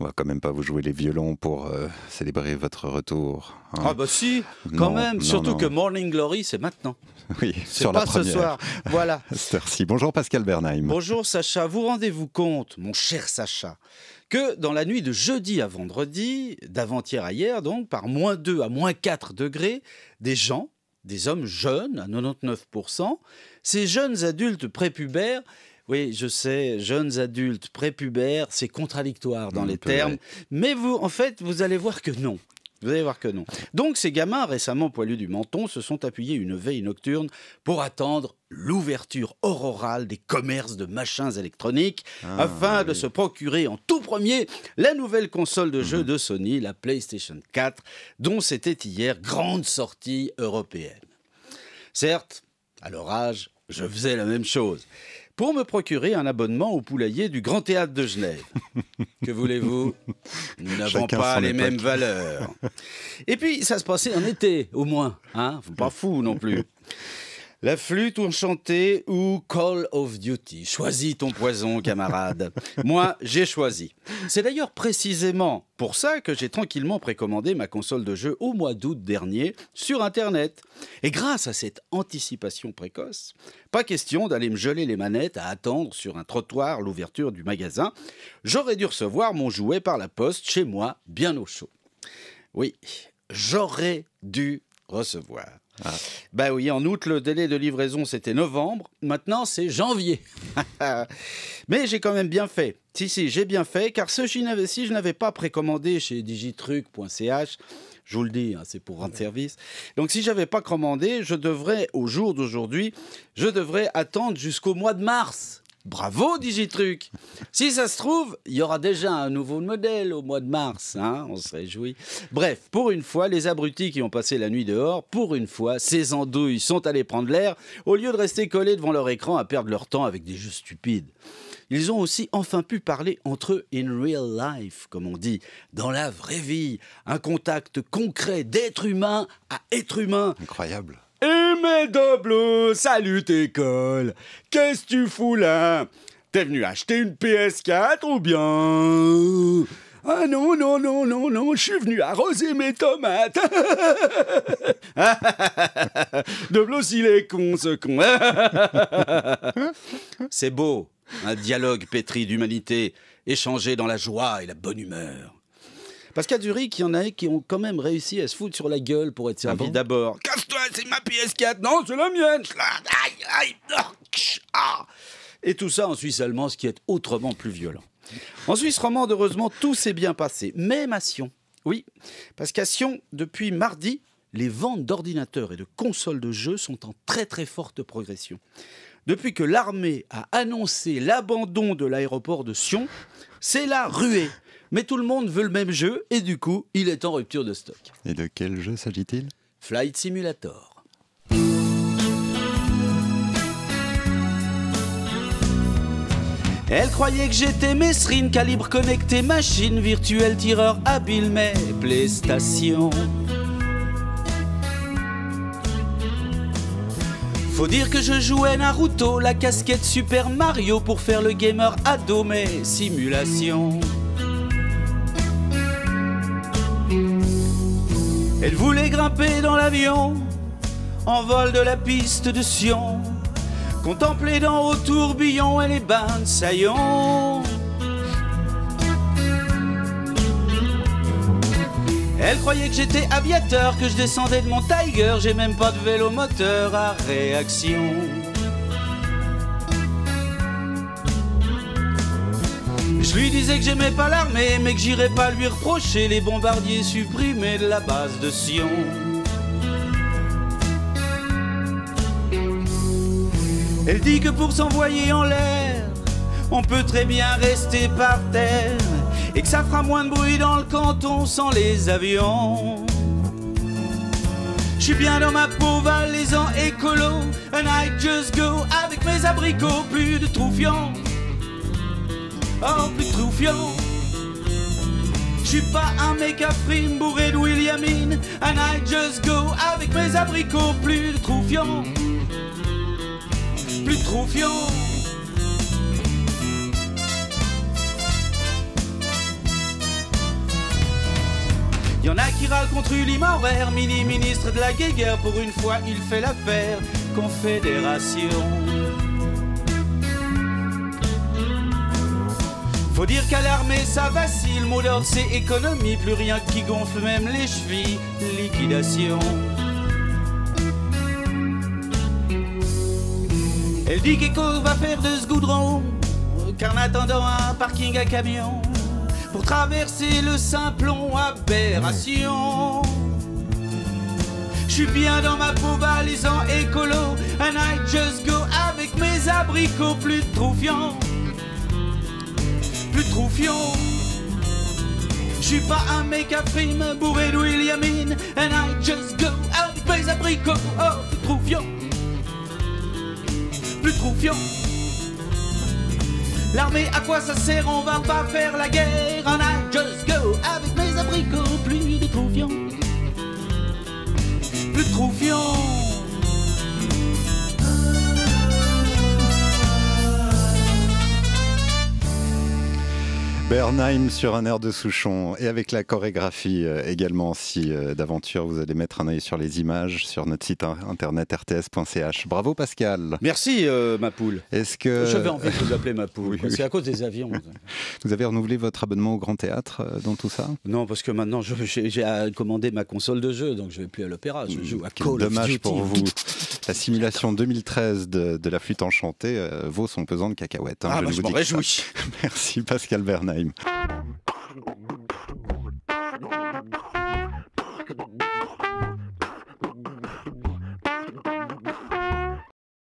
va quand même pas vous jouer les violons pour célébrer votre retour. Hein. Ah bah si, quand même. Surtout que Morning Glory, c'est maintenant. Oui, c'est sur pas la première. ce soir. Voilà. Merci. Bonjour Pascal Bernheim. Bonjour Sacha. Vous rendez-vous compte, mon cher Sacha, que dans la nuit de jeudi à vendredi, d'avant-hier à hier, donc, par -2 à -4 degrés, des hommes jeunes, à 99%, ces jeunes adultes prépubères, oui, je sais, jeunes adultes prépubères, c'est contradictoire dans les termes, vrai. mais en fait, vous allez voir que non. Vous allez voir que non. Donc, ces gamins récemment poilus du menton se sont appuyés une veille nocturne pour attendre l'ouverture aurorale des commerces de machins électroniques afin de se procurer en tout premier la nouvelle console de jeu de Sony, la PlayStation 4, dont c'était hier grande sortie européenne. Certes, à leur âge, je faisais la même chose. Pour me procurer un abonnement au poulailler du Grand Théâtre de Genève. Que voulez-vous ? Nous n'avons Chacun pas son les époque. mêmes valeurs. Et puis, ça se passait en été, au moins. Hein ? Pas fou non plus. La flûte enchantée ou Call of Duty. Choisis ton poison, camarade. Moi, j'ai choisi. C'est d'ailleurs précisément pour ça que j'ai tranquillement précommandé ma console de jeu au mois d'août dernier sur Internet. Et grâce à cette anticipation précoce, pas question d'aller me geler les manettes à attendre sur un trottoir l'ouverture du magasin. J'aurais dû recevoir mon jouet par la poste chez moi, bien au chaud. Oui, j'aurais dû recevoir. Ben oui, en août, le délai de livraison, c'était novembre. Maintenant, c'est janvier. Mais j'ai quand même bien fait. Si, j'ai bien fait, car si je n'avais pas précommandé chez digitruc.ch, je vous le dis, hein, c'est pour rendre service. Donc, si je n'avais pas commandé, au jour d'aujourd'hui, je devrais attendre jusqu'au mois de mars. Bravo Digitruc. Si ça se trouve, il y aura déjà un nouveau modèle au mois de mars, hein, on se réjouit. Bref, pour une fois, les abrutis qui ont passé la nuit dehors, pour une fois, ces andouilles sont allés prendre l'air au lieu de rester collés devant leur écran à perdre leur temps avec des jeux stupides. Ils ont aussi enfin pu parler entre eux in real life, comme on dit, dans la vraie vie, un contact concret d'être humain à être humain. Incroyable. Eh mais Doblo, salut école. Qu'est-ce que tu fous là? T'es venu acheter une PS4 ou bien? Ah non, je suis venu arroser mes tomates. Doblo, s'il est con, ce con. C'est beau, un dialogue pétri d'humanité, échangé dans la joie et la bonne humeur. Parce qu'à Zurich, il y en a qui ont quand même réussi à se foutre sur la gueule pour être servis d'abord. Casse-toi, c'est ma PS4. Non, c'est la mienne. Et tout ça en Suisse allemande, ce qui est autrement plus violent. En Suisse romande, heureusement, tout s'est bien passé. Même à Sion. Oui, parce qu'à Sion, depuis mardi, les ventes d'ordinateurs et de consoles de jeux sont en très très forte progression. Depuis que l'armée a annoncé l'abandon de l'aéroport de Sion, c'est la ruée. Mais tout le monde veut le même jeu et du coup, il est en rupture de stock. Et de quel jeu s'agit-il ? Flight Simulator. Elle croyait que j'étais Mesrine, calibre connecté, machine virtuelle, tireur habile, mais PlayStation. Faut dire que je jouais Naruto, la casquette Super Mario pour faire le gamer ado, mais simulation. Elle voulait grimper dans l'avion, en vol de la piste de Sion, contempler d'en haut tourbillon et les bains de saillons. Elle croyait que j'étais aviateur, que je descendais de mon Tiger, j'ai même pas de vélo moteur à réaction. Je lui disais que j'aimais pas l'armée, mais que j'irais pas lui reprocher les bombardiers supprimés de la base de Sion. Elle dit que pour s'envoyer en l'air, on peut très bien rester par terre, et que ça fera moins de bruit dans le canton sans les avions. Je suis bien dans ma peau, valaisan écolo, and I just go avec mes abricots, plus de troufiants. Oh, plus troufiant. Je suis pas un mec à frime bourré de Williamine, and I just go avec mes abricots, plus de troufiant. Plus troufiant. Y en a qui râlent contre Uli Maurer, mini-ministre de la guéguerre. Pour une fois, il fait l'affaire Confédération. Faut dire qu'à l'armée ça vacille, mot d'ordre c'est économie, plus rien qui gonfle même les chevilles, liquidation. Elle dit qu'Eco va faire de ce goudron qu'en attendant un parking à camion pour traverser le Simplon, aberration. J'suis bien dans ma peau balisant écolo, and I just go avec mes abricots, plus de troufiant. Plus de troufion. J'suis pas un mec à frime bourré de Williamine, and I just go avec mes abricots, oh, plus de troufion. Plus de troufion. L'armée à quoi ça sert, on va pas faire la guerre, and I just go avec mes abricots, plus de troufion. Plus de troufion. Bernheim sur un air de Souchon et avec la chorégraphie également si d'aventure vous allez mettre un œil sur les images sur notre site internet rts.ch. Bravo Pascal. Merci ma poule. Est-ce que j'avais envie de vous appeler ma poule, oui. C'est à cause des avions. Vous avez renouvelé votre abonnement au Grand Théâtre dans tout ça? Non, parce que maintenant j'ai commandé ma console de jeu, donc je vais plus à l'opéra, je joue à Call of Duty. Dommage pour vous. La simulation 2013 de la flûte enchantée vaut son pesant de cacahuètes. Ah bah je m'en réjouis. Merci Pascal Bernheim.